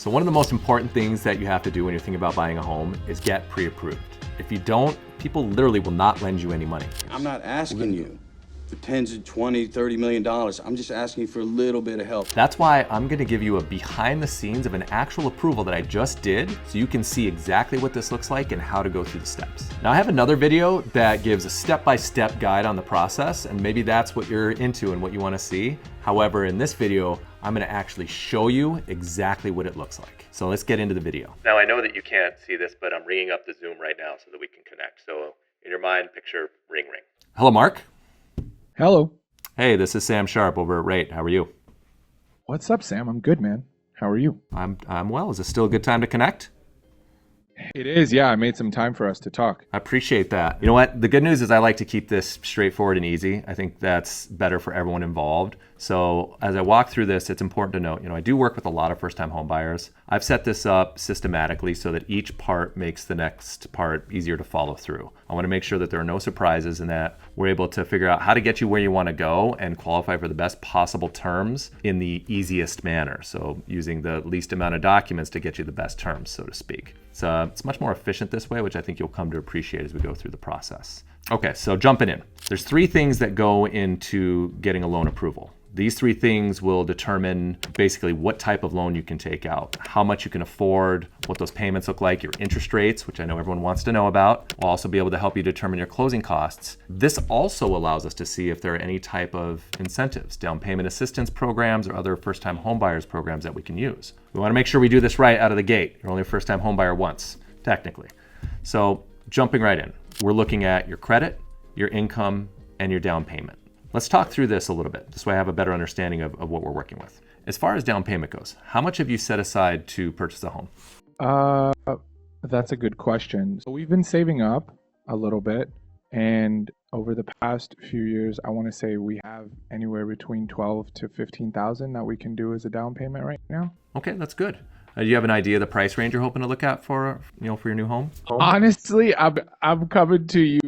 So one of the most important things that you have to do when you're thinking about buying a home is get pre-approved. If you don't, people literally will not lend you any money. I'm not asking you for tens of 20, $30 million. I'm just asking you for a little bit of help. That's why I'm gonna give you a behind the scenes of an actual approval that I just did, so you can see exactly what this looks like and how to go through the steps. Now I have another video that gives a step-by-step guide on the process, and maybe that's what you're into and what you wanna see. However, in this video, I'm gonna actually show you exactly what it looks like. So let's get into the video. Now I know that you can't see this, but I'm ringing up the Zoom right now so that we can connect. So in your mind, picture ring ring. Hello, Mark. Hello. Hey, this is Sam Sharp over at Rate. How are you? What's up, Sam? I'm good, man. How are you? I'm well. Is this still a good time to connect? It is, yeah. I made some time for us to talk. I appreciate that. You know what? The good news is I like to keep this straightforward and easy. I think that's better for everyone involved. So as I walk through this, it's important to note, I do work with a lot of first-time home buyers. I've set this up systematically so that each part makes the next part easier to follow through. I want to make sure that there are no surprises and that we're able to figure out how to get you where you want to go and qualify for the best possible terms in the easiest manner. So using the least amount of documents to get you the best terms, so to speak. So it's much more efficient this way, which I think you'll come to appreciate as we go through the process. Okay, so jumping in. There's 3 things that go into getting a loan approval. These 3 things will determine basically what type of loan you can take out, how much you can afford, what those payments look like, your interest rates, which I know everyone wants to know about. We'll also be able to help you determine your closing costs. This also allows us to see if there are any type of incentives, down payment assistance programs, or other first-time homebuyers programs that we can use. We want to make sure we do this right out of the gate. You're only a first-time homebuyer once, technically. So jumping right in, we're looking at your credit, your income, and your down payment. Let's talk through this a little bit. This way I have a better understanding of what we're working with. As far as down payment goes, how much have you set aside to purchase a home? That's a good question. So we've been saving up a little bit, and over the past few years, I want to say we have anywhere between 12 to 15,000 that we can do as a down payment right now. Okay, that's good. Do you have an idea of the price range you're hoping to look at for your new home? Honestly, I'm coming to you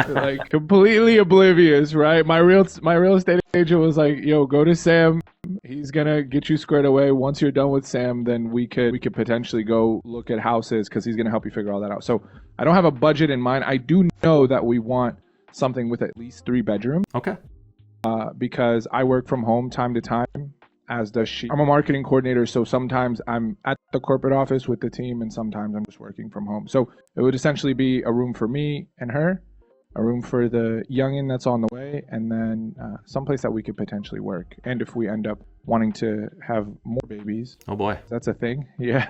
like completely oblivious, right? My real estate agent was like, "Yo, go to Sam. He's gonna get you squared away. Once you're done with Sam, then we could potentially go look at houses because he's gonna help you figure all that out." So I don't have a budget in mind. I do know that we want something with at least 3 bedrooms. Okay. Because I work from home time to time, as does she. I'm a marketing coordinator, so sometimes I'm at the corporate office with the team and sometimes I'm just working from home. So it would essentially be a room for me and her, a room for the youngin that's on the way, and then someplace that we could potentially work. And if we end up wanting to have more babies, oh boy, that's a thing. Yeah,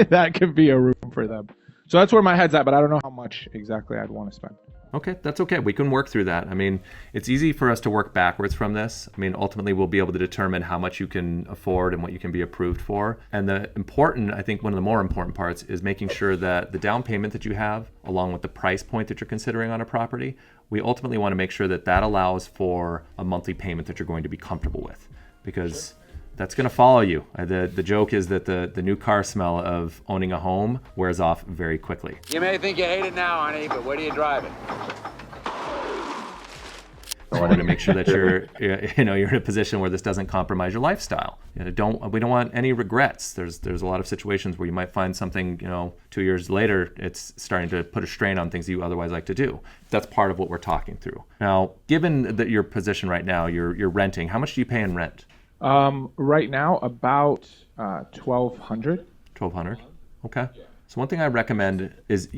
that could be a room for them. So that's where my head's at, but I don't know how much exactly I'd want to spend. Okay, that's okay. We can work through that. I mean, it's easy for us to work backwards from this. I mean, ultimately, we'll be able to determine how much you can afford and what you can be approved for. And I think one of the more important parts is making sure that the down payment that you have, along with the price point that you're considering on a property, we ultimately want to make sure that that allows for a monthly payment that you're going to be comfortable with. Because that's going to follow you. The joke is that the new car smell of owning a home wears off very quickly. You may think you hate it now, honey, but where do you drive it? So I want to make sure that you're in a position where this doesn't compromise your lifestyle. We don't want any regrets. There's a lot of situations where you might find something, 2 years later, it's starting to put a strain on things that you otherwise like to do. That's part of what we're talking through. Now, given that your position right now, you're renting, how much do you pay in rent? Right now, about 1,200. 1,200. Okay. So one thing I recommend is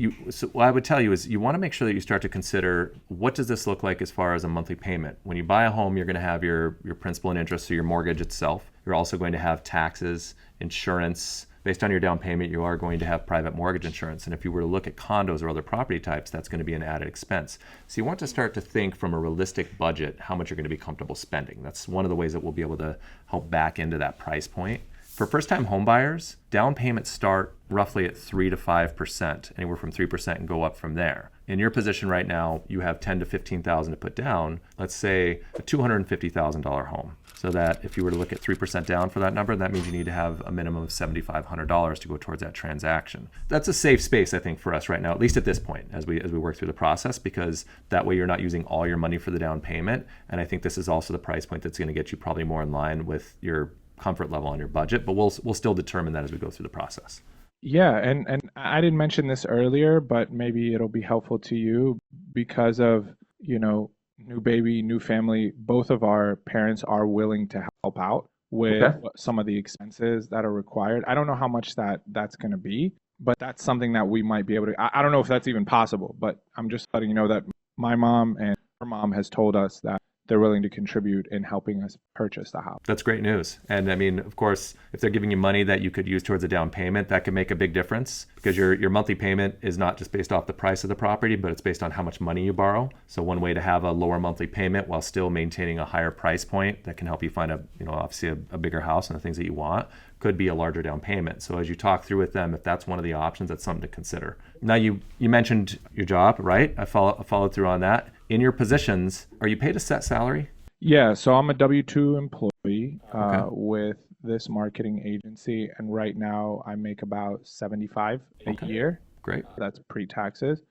what I would tell you is you want to make sure that you start to consider what does this look like as far as a monthly payment. When you buy a home, you're going to have your principal and interest, so your mortgage itself. You're also going to have taxes, insurance. Based on your down payment, you are going to have private mortgage insurance. And if you were to look at condos or other property types, that's going to be an added expense. So you want to start to think from a realistic budget how much you're going to be comfortable spending. That's one of the ways that we'll be able to help back into that price point. For first-time home buyers, down payments start roughly at 3 to 5%, anywhere from 3% and go up from there. In your position right now, you have $10,000 to $15,000 to put down, let's say a $250,000 home. So that if you were to look at 3% down for that number, that means you need to have a minimum of $7,500 to go towards that transaction. That's a safe space, I think, for us right now, at least at this point, as we work through the process, because that way you're not using all your money for the down payment. And I think this is also the price point that's going to get you probably more in line with your comfort level on your budget, but we'll still determine that as we go through the process. Yeah, and I didn't mention this earlier, but maybe it'll be helpful to you because of, new baby, new family. Both of our parents are willing to help out with Okay. some of the expenses that are required. I don't know how much that's going to be, but that's something that we might be able to. I don't know if that's even possible, but I'm just letting you know that my mom and her mom has told us that they're willing to contribute in helping us purchase the house. That's great news. And I mean, of course, if they're giving you money that you could use towards a down payment, that could make a big difference because your monthly payment is not just based off the price of the property, but it's based on how much money you borrow. So one way to have a lower monthly payment while still maintaining a higher price point that can help you find obviously a bigger house and the things that you want could be a larger down payment. So as you talk through with them, if that's one of the options, that's something to consider. Now you mentioned your job, right? I followed through on that. In your positions, are you paid a set salary? Yeah, so I'm a W-2 employee Okay. with this marketing agency, and right now I make about 75 Okay. a year. Great. That's pre-taxes.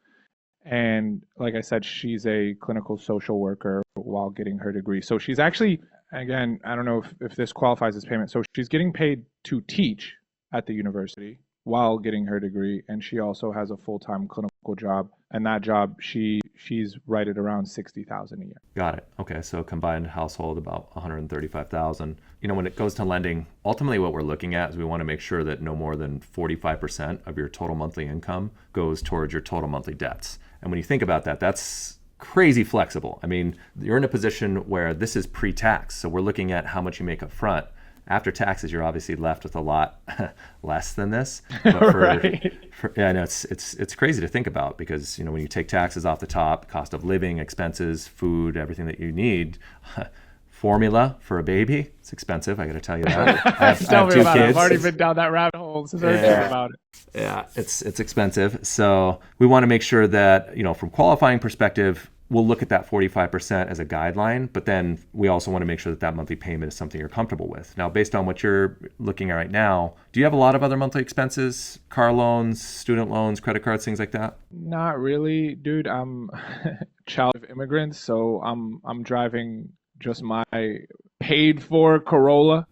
And like I said, she's a clinical social worker while getting her degree. So she's actually, again, I don't know if this qualifies as payment. So she's getting paid to teach at the university while getting her degree, and she also has a full-time clinical job. And that job, she's right at around 60,000 a year. Got it. Okay, so combined household about 135,000. When it goes to lending, ultimately what we're looking at is we want to make sure that no more than 45% of your total monthly income goes towards your total monthly debts. And when you think about that, that's crazy flexible. I mean, you're in a position where this is pre-tax, so we're looking at how much you make up front. After taxes, you're obviously left with a lot less than this. But Right. yeah, I know it's crazy to think about because when you take taxes off the top, cost of living, expenses, food, everything that you need, formula for a baby, it's expensive. I got to tell you that. I have Tell me two about it. kids. I've already been down that rabbit hole since I heard about it. Yeah, it's expensive. So we want to make sure that from qualifying perspective, we'll look at that 45% as a guideline, but then we also want to make sure that monthly payment is something you're comfortable with. Now, based on what you're looking at right now, do you have a lot of other monthly expenses, car loans, student loans, credit cards, things like that? Not really, dude. I'm a child of immigrants, so I'm driving just my paid for Corolla.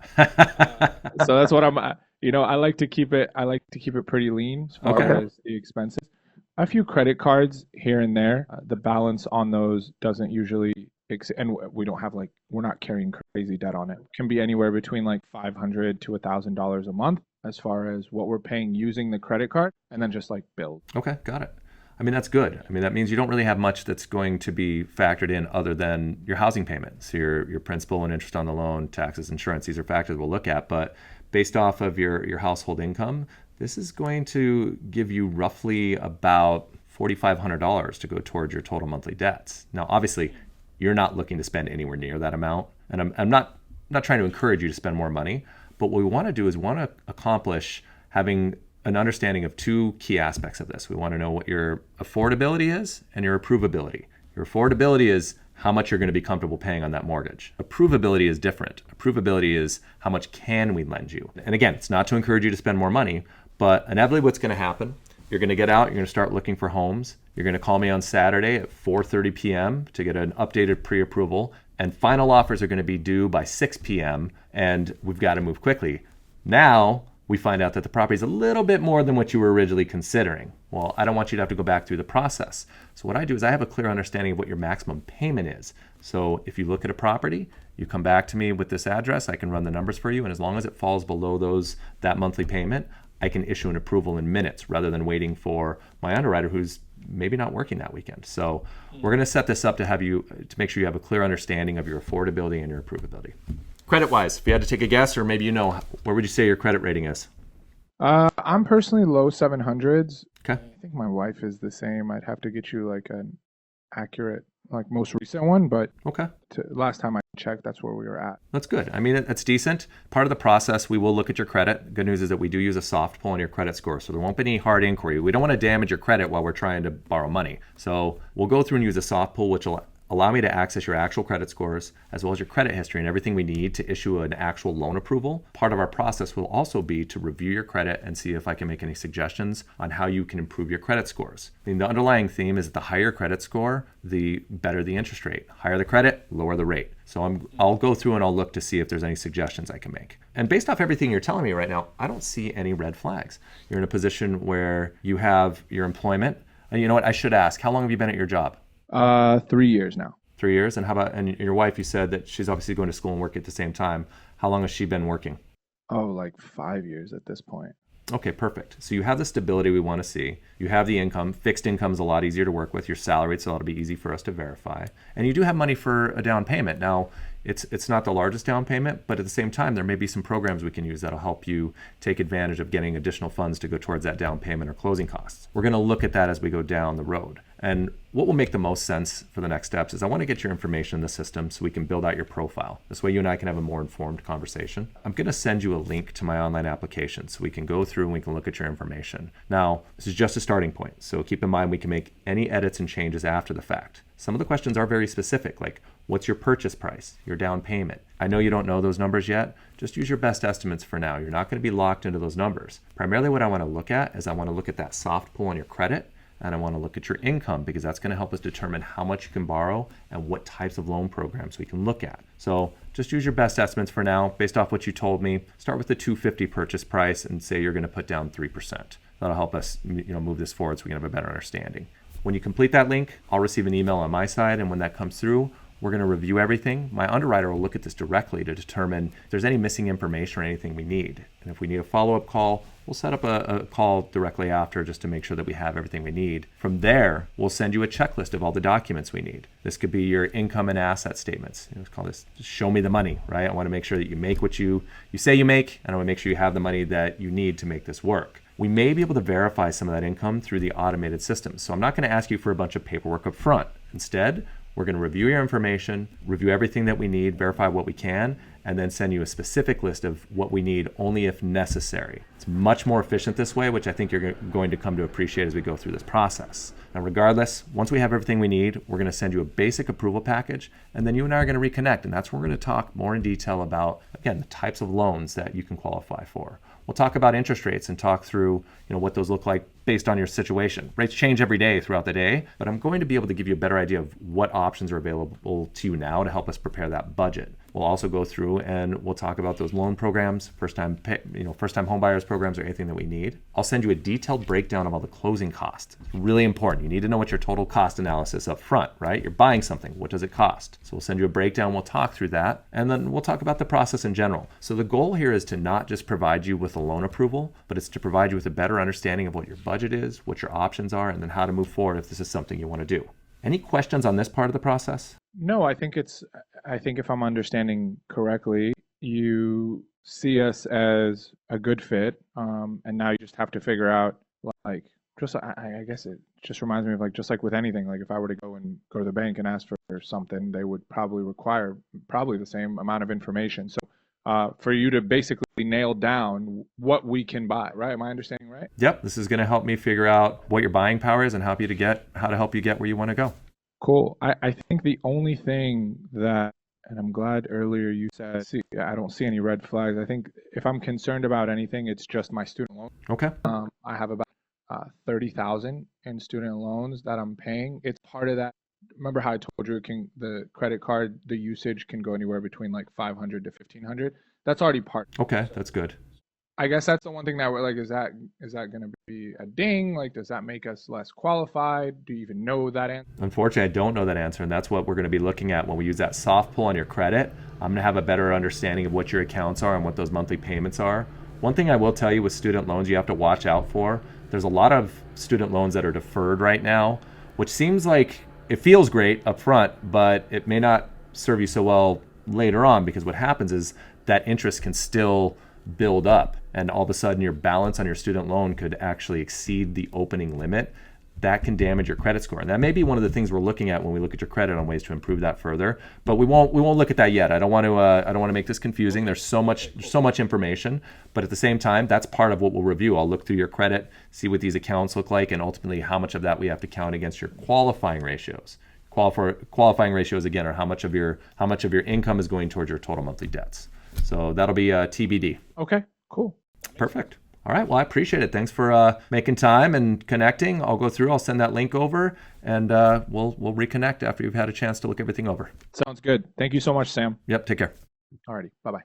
So that's what I'm. I like to keep it. I like to keep it pretty lean as far Okay. as the expenses. A few credit cards here and there. The balance on those doesn't usually, and we don't have we're not carrying crazy debt on it. It can be anywhere between like $500 to $1,000 a month as far as what we're paying using the credit card, and then just like bills. Okay, got it. I mean, that's good. I mean, that means you don't really have much that's going to be factored in other than your housing payment. So your principal and interest on the loan, taxes, insurance, these are factors we'll look at. But based off of your household income, this is going to give you roughly about $4,500 to go towards your total monthly debts. Now, obviously, you're not looking to spend anywhere near that amount. And I'm not trying to encourage you to spend more money. But what we want to do is we want to accomplish having an understanding of two key aspects of this. We want to know what your affordability is and your approvability. Your affordability is how much you're going to be comfortable paying on that mortgage. Approvability is different. Approvability is how much can we lend you? And again, it's not to encourage you to spend more money, but inevitably what's going to happen, you're going to get out, you're going to start looking for homes. You're going to call me on Saturday at 4:30 p.m. to get an updated pre-approval, and final offers are going to be due by 6 p.m. and we've got to move quickly. Now, we find out that the property is a little bit more than what you were originally considering. Well, I don't want you to have to go back through the process. So what I do is I have a clear understanding of what your maximum payment is. So if you look at a property, you come back to me with this address, I can run the numbers for you, and as long as it falls below that monthly payment, I can issue an approval in minutes rather than waiting for my underwriter who's maybe not working that weekend. So we're going to set this up to make sure you have a clear understanding of your affordability and your approvability. Credit-wise, if you had to take a guess, or maybe where would you say your credit rating is? I'm personally low 700s. Okay. I think my wife is the same. I'd have to get you like an accurate, like most recent one, but Okay. last time I checked, that's where we were at. That's good. I mean, that's decent. Part of the process, we will look at your credit. Good news is that we do use a soft pull on your credit score, so there won't be any hard inquiry. We don't want to damage your credit while we're trying to borrow money. So we'll go through and use a soft pull, which will allow me to access your actual credit scores as well as your credit history and everything we need to issue an actual loan approval. Part of our process will also be to review your credit and see if I can make any suggestions on how you can improve your credit scores. I mean, the underlying theme is that the higher your credit score, the better the interest rate. Higher the credit, lower the rate. So I'll go through and I'll look to see if there's any suggestions I can make. And based off everything you're telling me right now, I don't see any red flags. You're in a position where you have your employment. And you know what, I should ask, how long have you been at your job? 3 years now. 3 years? And how about, and your wife, you said that she's obviously going to school and work at the same time. How long has she been working? Oh, like 5 years at this point. Okay, perfect. So you have the stability we want to see. You have the income. Fixed income is a lot easier to work with. You're salaried, so that'll be easy for us to verify. And you do have money for a down payment. Now, it's not the largest down payment, but at the same time, there may be some programs we can use that'll help you take advantage of getting additional funds to go towards that down payment or closing costs. We're going to look at that as we go down the road. And what will make the most sense for the next steps is I want to get your information in the system so we can build out your profile. This way you and I can have a more informed conversation. I'm going to send you a link to my online application so we can go through and we can look at your information. Now, this is just a starting point, so keep in mind we can make any edits and changes after the fact. Some of the questions are very specific, like what's your purchase price, your down payment? I know you don't know those numbers yet. Just use your best estimates for now. You're not going to be locked into those numbers. Primarily what I want to look at is I want to look at that soft pull on your credit, and I want to look at your income because that's going to help us determine how much you can borrow and what types of loan programs we can look at. So just use your best estimates for now based off what you told me. Start with the $250 purchase price and say you're going to put down 3%. That'll help us move this forward so we can have a better understanding. When you complete that link, I'll receive an email on my side, and when that comes through, we're going to review everything. My underwriter will look at this directly to determine if there's any missing information or anything we need. And if we need a follow-up call, we'll set up a call directly after just to make sure that we have everything we need. From there, we'll send you a checklist of all the documents we need. This could be your income and asset statements. Let's call this show me the money, right? I want to make sure that you make what you say you make, and I want to make sure you have the money that you need to make this work. We may be able to verify some of that income through the automated system. So I'm not going to ask you for a bunch of paperwork up front. Instead, we're going to review your information, review everything that we need, verify what we can, and then send you a specific list of what we need only if necessary. It's much more efficient this way, which I think you're going to come to appreciate as we go through this process. Now, regardless, once we have everything we need, we're going to send you a basic approval package, and then you and I are going to reconnect, and that's where we're going to talk more in detail about, again, the types of loans that you can qualify for. We'll talk about interest rates and talk through, what those look like based on your situation. Rates change every day throughout the day, but I'm going to be able to give you a better idea of what options are available to you now to help us prepare that budget. We'll also go through and we'll talk about those loan programs, first-time home buyers programs, or anything that we need. I'll send you a detailed breakdown of all the closing costs. It's really important. You need to know what your total cost analysis up front, right? You're buying something. What does it cost? So we'll send you a breakdown. We'll talk through that, and then we'll talk about the process in general. So the goal here is to not just provide you with a loan approval, but it's to provide you with a better understanding of what your budget is, what your options are, and then how to move forward if this is something you want to do. Any questions on this part of the process? No, I think if I'm understanding correctly, you see us as a good fit, and now you just have to figure out, I guess it just reminds me of just like with anything, like if I were to go to the bank and ask for something, they would probably require the same amount of information. So for you to basically nail down what we can buy, right? Am I understanding right? Yep. This is going to help me figure out what your buying power is and how to help you get where you want to go. Cool. I think the only thing that, and I'm glad earlier you said, I don't see any red flags. I think if I'm concerned about anything, it's just my student loan. Okay. I have about $30,000 in student loans that I'm paying. It's part of that. Remember how I told you the credit card, the usage can go anywhere between like $500 to $1,500. That's already part. Okay, that's good. I guess that's the one thing that we're like, is that going to be a ding? Like, does that make us less qualified? Do you even know that answer? Unfortunately, I don't know that answer, and that's what we're going to be looking at when we use that soft pull on your credit. I'm going to have a better understanding of what your accounts are and what those monthly payments are. One thing I will tell you with student loans you have to watch out for, there's a lot of student loans that are deferred right now, which seems like it feels great up front, but it may not serve you so well later on, because what happens is that interest can still build up, and all of a sudden your balance on your student loan could actually exceed the opening limit. That can damage your credit score, and that may be one of the things we're looking at when we look at your credit on ways to improve that further. But we won't look at that yet. I don't want to make this confusing. There's so much information, but at the same time, that's part of what we'll review. I'll look through your credit, see what these accounts look like, and ultimately how much of that we have to count against your qualifying ratios. qualifying ratios again are how much of your income is going towards your total monthly debts. So that'll be TBD. Okay, cool. Perfect. All right. Well, I appreciate it. Thanks for making time and connecting. I'll go through. I'll send that link over, and we'll reconnect after you've had a chance to look everything over. Sounds good. Thank you so much, Sam. Yep. Take care. Alrighty. Bye-bye.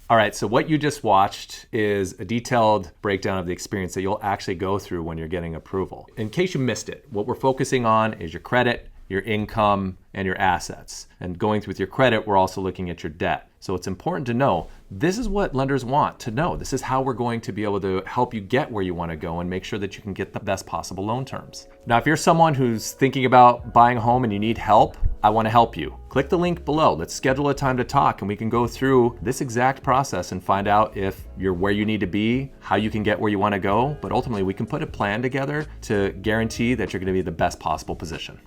All right, so what you just watched is a detailed breakdown of the experience that you'll actually go through when you're getting approval. In case you missed it, what we're focusing on is your credit, your income, and your assets. And going through with your credit, we're also looking at your debt. So it's important to know this is what lenders want to know. This is how we're going to be able to help you get where you want to go and make sure that you can get the best possible loan terms. Now, if you're someone who's thinking about buying a home and you need help, I want to help you. Click the link below. Let's schedule a time to talk and we can go through this exact process and find out if you're where you need to be, how you can get where you want to go, but ultimately we can put a plan together to guarantee that you're going to be in the best possible position.